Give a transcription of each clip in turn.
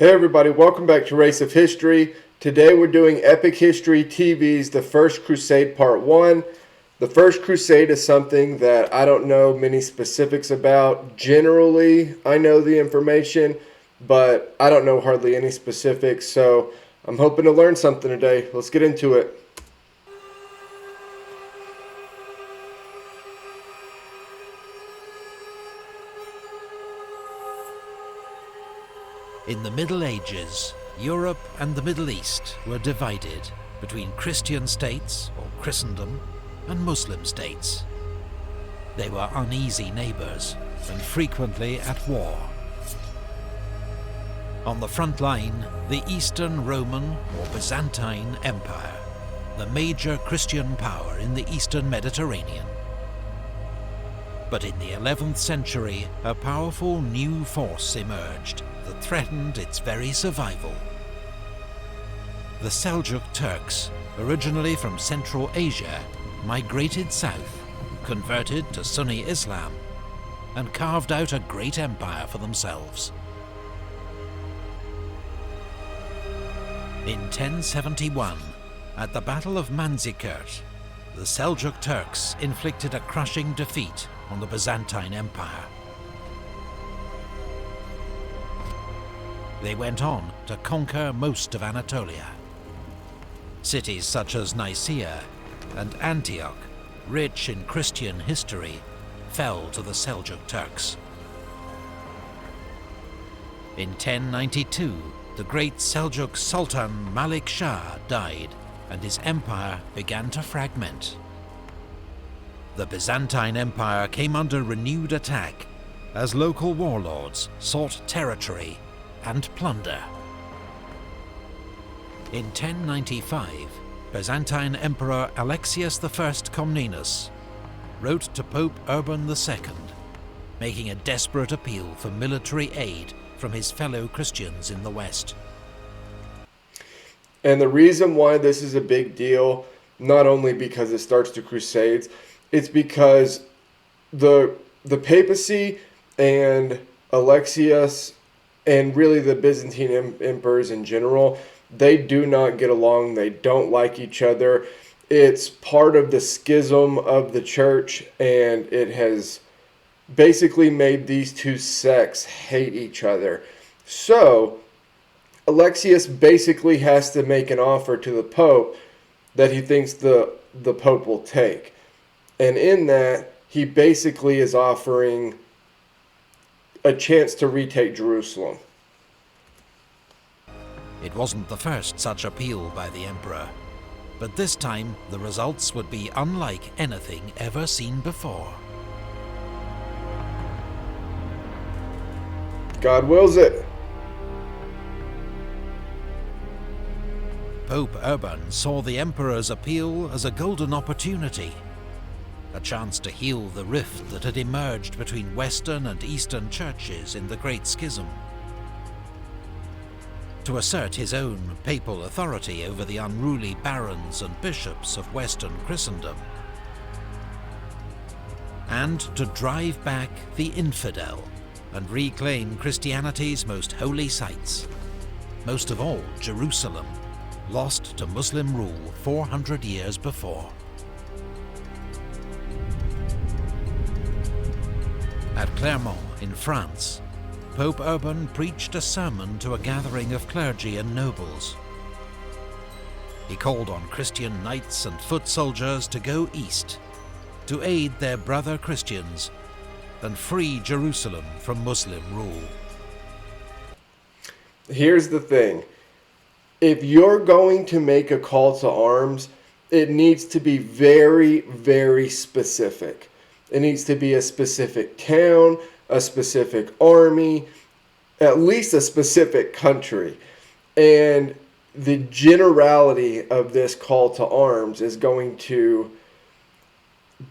Hey everybody, welcome back to Race of History. Today we're doing Epic History TV's The First Crusade Part 1. The First Crusade is something that I don't know many specifics about. Generally, I know the information, but I don't know hardly any specifics, so I'm hoping to learn something today. Let's get into it. In the Middle Ages, Europe and the Middle East were divided between Christian states, or Christendom, and Muslim states. They were uneasy neighbors and frequently at war. On the front line, the Eastern Roman or Byzantine Empire, the major Christian power in the Eastern Mediterranean. But in the 11th century, a powerful new force emerged that threatened its very survival. The Seljuk Turks, originally from Central Asia, migrated south, converted to Sunni Islam, and carved out a great empire for themselves. In 1071, at the Battle of Manzikert, the Seljuk Turks inflicted a crushing defeat on the Byzantine Empire. They went on to conquer most of Anatolia. Cities such as Nicaea and Antioch, rich in Christian history, fell to the Seljuk Turks. In 1092, the great Seljuk Sultan Malik Shah died, and his empire began to fragment. The Byzantine Empire came under renewed attack as local warlords sought territory and plunder. In 1095, Byzantine Emperor Alexius I Comnenus wrote to Pope Urban II, making a desperate appeal for military aid from his fellow Christians in the West. And the reason why this is a big deal, not only because it starts the Crusades, it's because the papacy and Alexius and really the Byzantine emperors in general, they do not get along. They don't like each other. It's part of the schism of the church, and it has basically made these two sects hate each other. So Alexius basically has to make an offer to the Pope that he thinks the Pope will take. And in that, he basically is offering a chance to retake Jerusalem. It wasn't the first such appeal by the emperor, but this time the results would be unlike anything ever seen before. God wills it. Pope Urban saw the emperor's appeal as a golden opportunity, a chance to heal the rift that had emerged between Western and Eastern churches in the Great Schism, to assert his own papal authority over the unruly barons and bishops of Western Christendom, and to drive back the infidel and reclaim Christianity's most holy sites, most of all Jerusalem, lost to Muslim rule 400 years before. At Clermont in France, Pope Urban preached a sermon to a gathering of clergy and nobles. He called on Christian knights and foot soldiers to go east, to aid their brother Christians and free Jerusalem from Muslim rule. Here's the thing. If you're going to make a call to arms, it needs to be very, very specific. It needs to be a specific town, a specific army, at least a specific country. And the generality of this call to arms is going to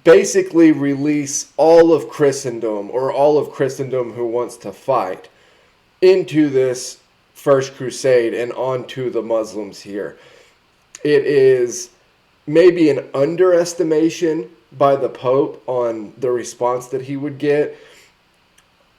basically release all of Christendom, or all of Christendom who wants to fight, into this First Crusade and onto the Muslims here. It is maybe an underestimation by the Pope on the response that he would get.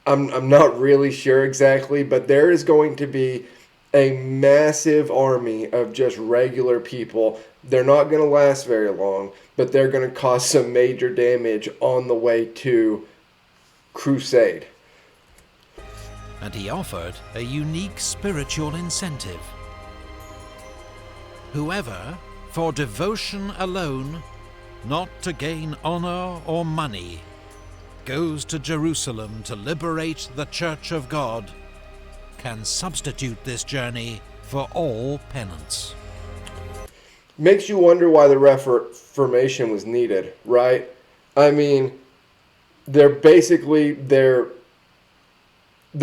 I'm not really sure exactly, but there is going to be a massive army of just regular people. They're not going to last very long, but they're going to cause some major damage on the way to Crusade. And he offered a unique spiritual incentive. Whoever, for devotion alone, not to gain honor or money, goes to Jerusalem to liberate the Church of God, can substitute this journey for all penance. Makes you wonder why the Reformation was needed, right? I mean, the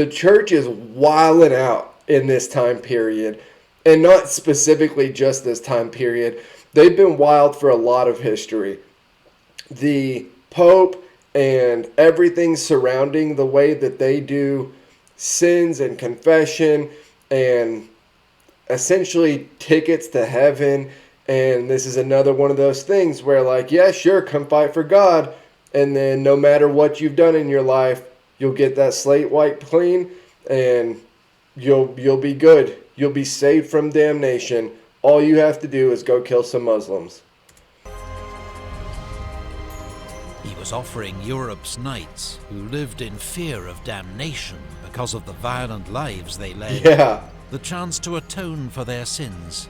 church is wilding out in this time period, and not specifically just this time period. They've been wild for a lot of history. The Pope and everything surrounding the way that they do sins and confession and essentially tickets to heaven. And this is another one of those things where, like, yeah, sure, come fight for God, and then no matter what you've done in your life, you'll get that slate wiped clean, and you'll be good. You'll be saved from damnation. All you have to do is go kill some Muslims. He was offering Europe's knights, who lived in fear of damnation because of the violent lives they led, the chance to atone for their sins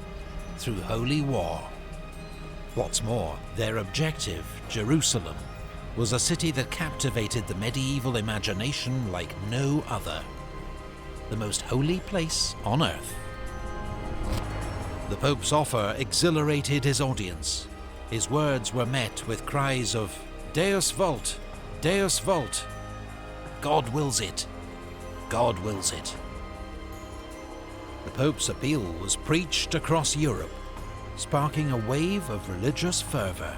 through holy war. What's more, their objective, Jerusalem, was a city that captivated the medieval imagination like no other. The most holy place on earth. The Pope's offer exhilarated his audience. His words were met with cries of Deus vult, Deus vult. God wills it, God wills it. The Pope's appeal was preached across Europe, sparking a wave of religious fervor.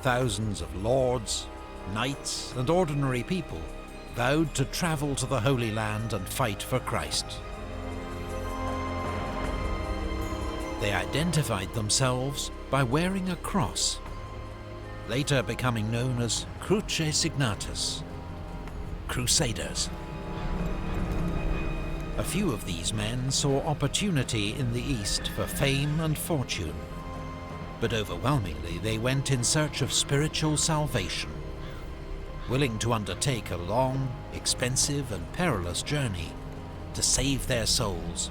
Thousands of lords, knights, and ordinary people vowed to travel to the Holy Land and fight for Christ. They identified themselves by wearing a cross, later becoming known as Cruce Signatus, Crusaders. A few of these men saw opportunity in the East for fame and fortune, but overwhelmingly they went in search of spiritual salvation, willing to undertake a long, expensive and perilous journey to save their souls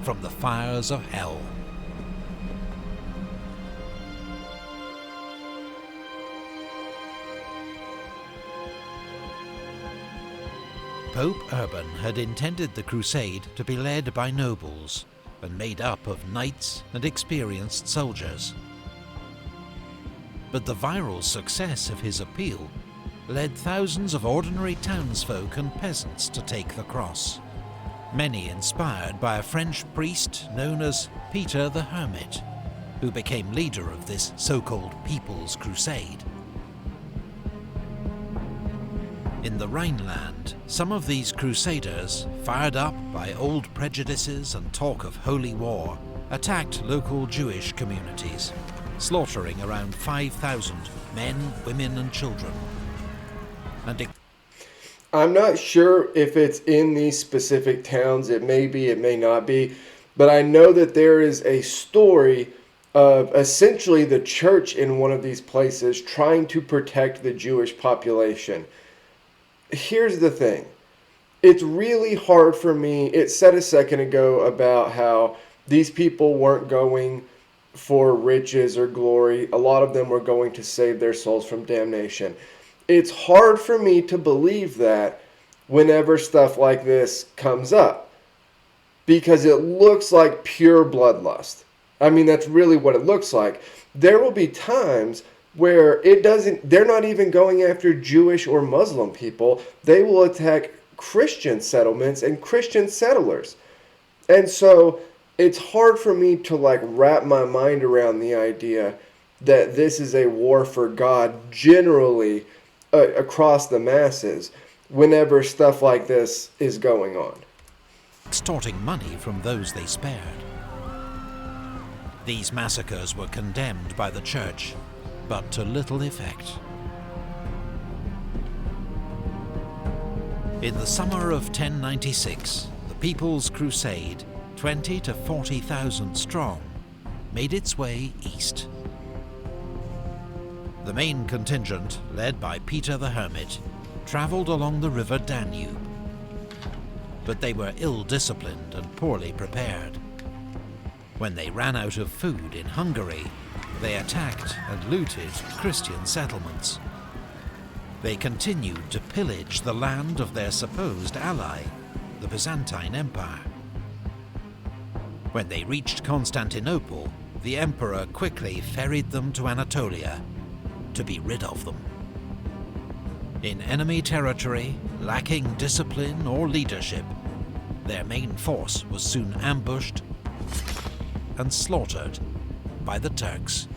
from the fires of hell. Pope Urban had intended the crusade to be led by nobles and made up of knights and experienced soldiers. But the viral success of his appeal led thousands of ordinary townsfolk and peasants to take the cross, many inspired by a French priest known as Peter the Hermit, who became leader of this so-called People's Crusade. In the Rhineland, some of these crusaders, fired up by old prejudices and talk of holy war, attacked local Jewish communities, slaughtering around 5,000 men, women and children. I'm not sure if it's in these specific towns. It may be, it may not be, but I know that there is a story of essentially the church in one of these places trying to protect the Jewish population. Here's the thing. It's really hard for me. It said a second ago about how these people weren't going for riches or glory. A lot of them were going to save their souls from damnation. It's hard for me to believe that whenever stuff like this comes up, because it looks like pure bloodlust. I mean, that's really what it looks like. There will be times where they're not even going after Jewish or Muslim people. They will attack Christian settlements and Christian settlers. And so it's hard for me to wrap my mind around the idea that this is a war for God generally across the masses whenever stuff like this is going on. Extorting money from those they spared. These massacres were condemned by the church, but to little effect. In the summer of 1096, the People's Crusade, 20 to 40,000 strong, made its way east. The main contingent, led by Peter the Hermit, travelled along the river Danube. But they were ill-disciplined and poorly prepared. When they ran out of food in Hungary, they attacked and looted Christian settlements. They continued to pillage the land of their supposed ally, the Byzantine Empire. When they reached Constantinople, the emperor quickly ferried them to Anatolia to be rid of them. In enemy territory, lacking discipline or leadership, their main force was soon ambushed and slaughtered by the Turks.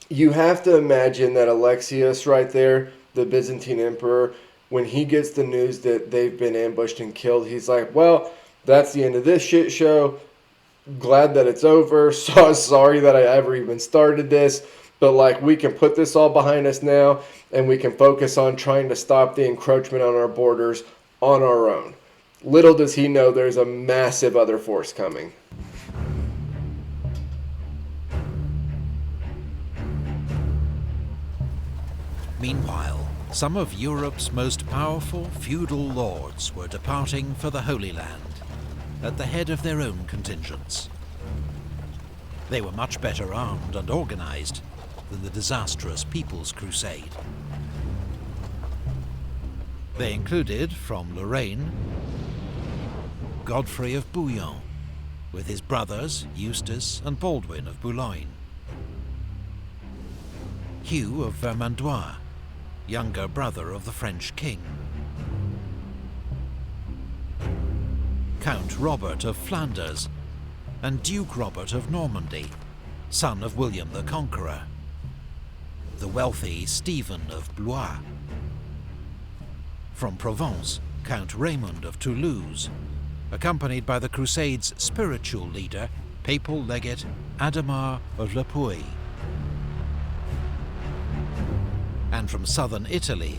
You have to imagine that Alexius right there, the Byzantine emperor, when he gets the news that they've been ambushed and killed, he's like, well, that's the end of this shit show. Glad that it's over. So sorry that I ever even started this. But like, we can put this all behind us now, and we can focus on trying to stop the encroachment on our borders on our own. Little does he know there's a massive other force coming. Meanwhile, some of Europe's most powerful feudal lords were departing for the Holy Land at the head of their own contingents. They were much better armed and organized than the disastrous People's Crusade. They included, from Lorraine, Godfrey of Bouillon, with his brothers Eustace and Baldwin of Boulogne; Hugh of Vermandois, younger brother of the French king; Count Robert of Flanders, and Duke Robert of Normandy, son of William the Conqueror; the wealthy Stephen of Blois; from Provence, Count Raymond of Toulouse, accompanied by the Crusade's spiritual leader, papal legate Adhemar of Le Puy; and from southern Italy,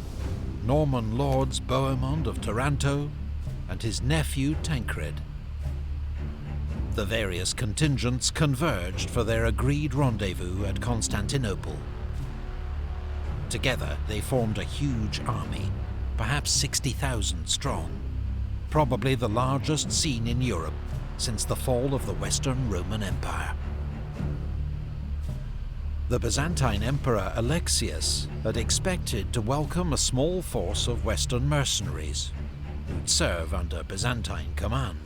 Norman lords Bohemond of Taranto and his nephew Tancred. The various contingents converged for their agreed rendezvous at Constantinople. Together they formed a huge army, perhaps 60,000 strong, probably the largest seen in Europe since the fall of the Western Roman Empire. The Byzantine Emperor Alexius had expected to welcome a small force of Western mercenaries who'd serve under Byzantine command.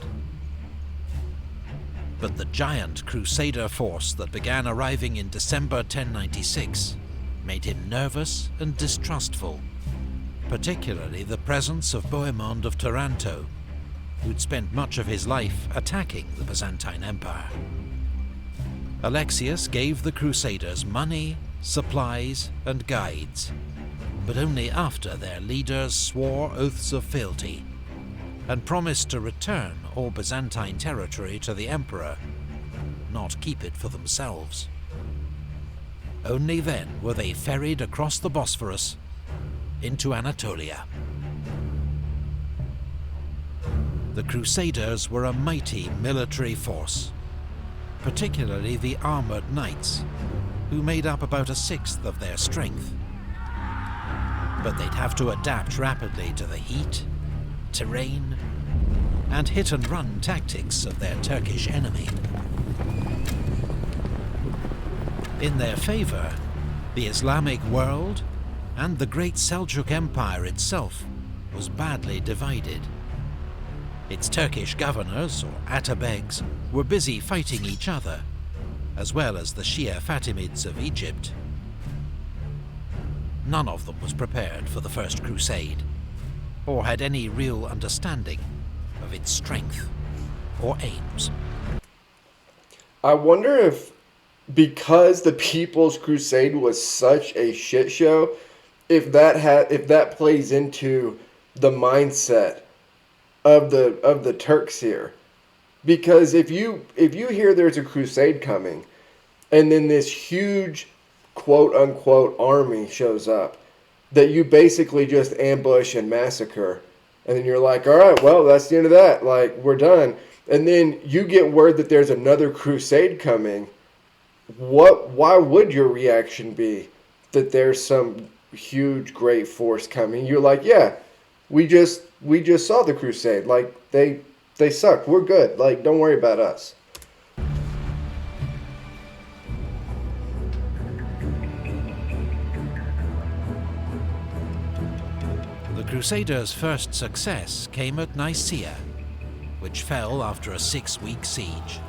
But the giant Crusader force that began arriving in December 1096 made him nervous and distrustful, particularly the presence of Bohemond of Taranto, who'd spent much of his life attacking the Byzantine Empire. Alexius gave the Crusaders money, supplies, and guides, but only after their leaders swore oaths of fealty and promised to return all Byzantine territory to the emperor, not keep it for themselves. Only then were they ferried across the Bosphorus into Anatolia. The Crusaders were a mighty military force, particularly the armoured knights, who made up about 1/6 of their strength. But they'd have to adapt rapidly to the heat, terrain, and hit-and-run tactics of their Turkish enemy. In their favour, the Islamic world and the great Seljuk Empire itself was badly divided. Its Turkish governors, or atabegs, were busy fighting each other, as well as the Shia Fatimids of Egypt. None of them was prepared for the First Crusade, or had any real understanding of its strength or aims. I wonder if, because the People's Crusade was such a shit show, if that plays into the mindset of the Turks here. Because if you hear there's a crusade coming, and then this huge quote unquote army shows up that you basically just ambush and massacre, And then you're like, all right, well, that's the end of that. Like, we're done. And then you get word that there's another crusade coming. Why would your reaction be that there's some huge, great force coming? You're like, yeah, we just saw the crusade. Like, they suck. We're good. Like, don't worry about us. The Crusaders' first success came at Nicaea, which fell after a 6-week siege.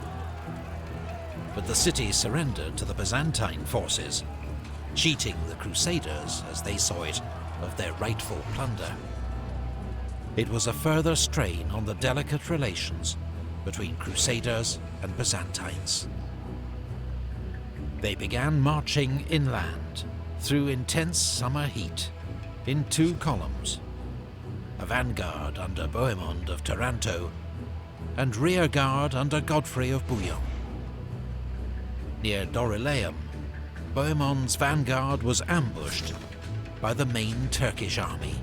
But the city surrendered to the Byzantine forces, cheating the Crusaders, as they saw it, of their rightful plunder. It was a further strain on the delicate relations between Crusaders and Byzantines. They began marching inland through intense summer heat in 2 columns, a vanguard under Bohemond of Taranto and rear guard under Godfrey of Bouillon. Near Dorylaeum, Bohemond's vanguard was ambushed by the main Turkish army.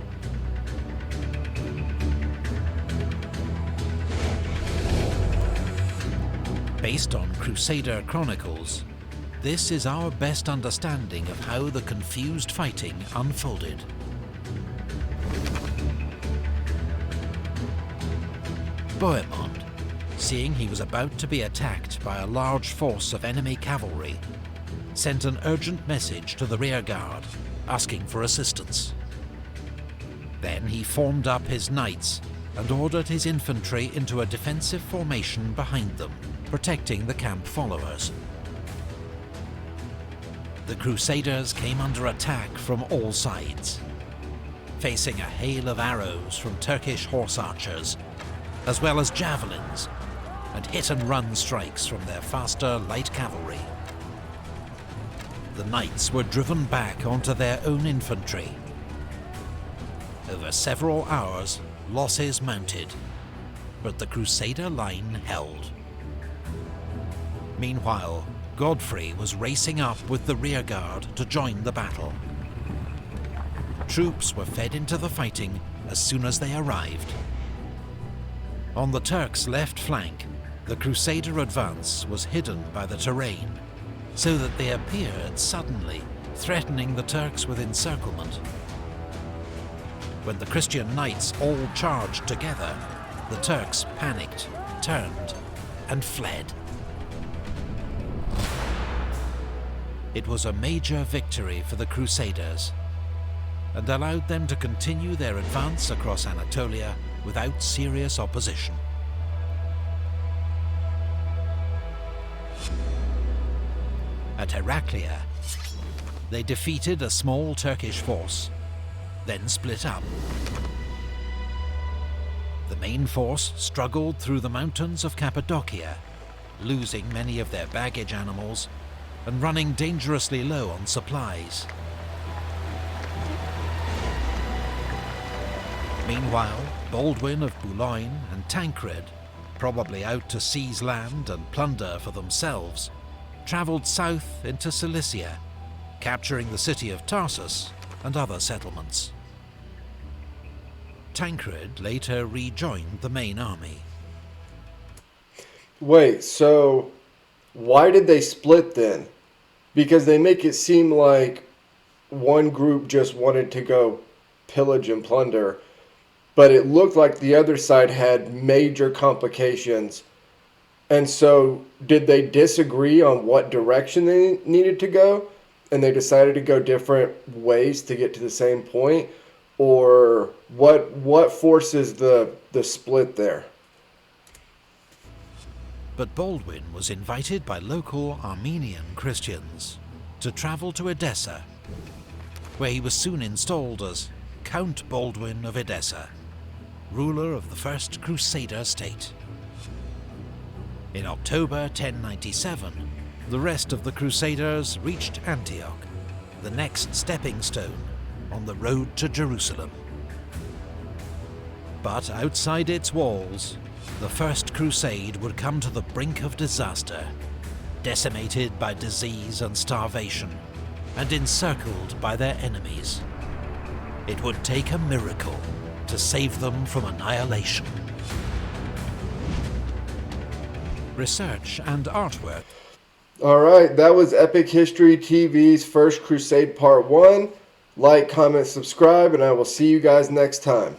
Based on Crusader chronicles, this is our best understanding of how the confused fighting unfolded. Bohemond, seeing he was about to be attacked by a large force of enemy cavalry, sent an urgent message to the rearguard, asking for assistance. Then he formed up his knights and ordered his infantry into a defensive formation behind them, protecting the camp followers. The Crusaders came under attack from all sides, facing a hail of arrows from Turkish horse archers, as well as javelins and hit-and-run strikes from their faster light cavalry. The knights were driven back onto their own infantry. Over several hours, losses mounted, but the Crusader line held. Meanwhile, Godfrey was racing up with the rearguard to join the battle. Troops were fed into the fighting as soon as they arrived. On the Turks' left flank, the Crusader advance was hidden by the terrain, so that they appeared suddenly, threatening the Turks with encirclement. When the Christian knights all charged together, the Turks panicked, turned, and fled. It was a major victory for the Crusaders, and allowed them to continue their advance across Anatolia without serious opposition. At Heraclea, they defeated a small Turkish force, then split up. The main force struggled through the mountains of Cappadocia, losing many of their baggage animals and running dangerously low on supplies. Meanwhile, Baldwin of Boulogne and Tancred, probably out to seize land and plunder for themselves, travelled south into Cilicia, capturing the city of Tarsus and other settlements. Tancred later rejoined the main army. Wait, so why did they split then? Because they make it seem like one group just wanted to go pillage and plunder, but it looked like the other side had major complications. And so did they disagree on what direction they needed to go, and they decided to go different ways to get to the same point? Or what forces the split there? But Baldwin was invited by local Armenian Christians to travel to Edessa, where he was soon installed as Count Baldwin of Edessa, ruler of the First Crusader state. In October 1097, the rest of the Crusaders reached Antioch, the next stepping stone on the road to Jerusalem. But outside its walls, the First Crusade would come to the brink of disaster, decimated by disease and starvation, and encircled by their enemies. It would take a miracle to save them from annihilation. Research and artwork. All right, that was Epic History TV's First Crusade Part 1. Like, comment, subscribe, and I will see you guys next time.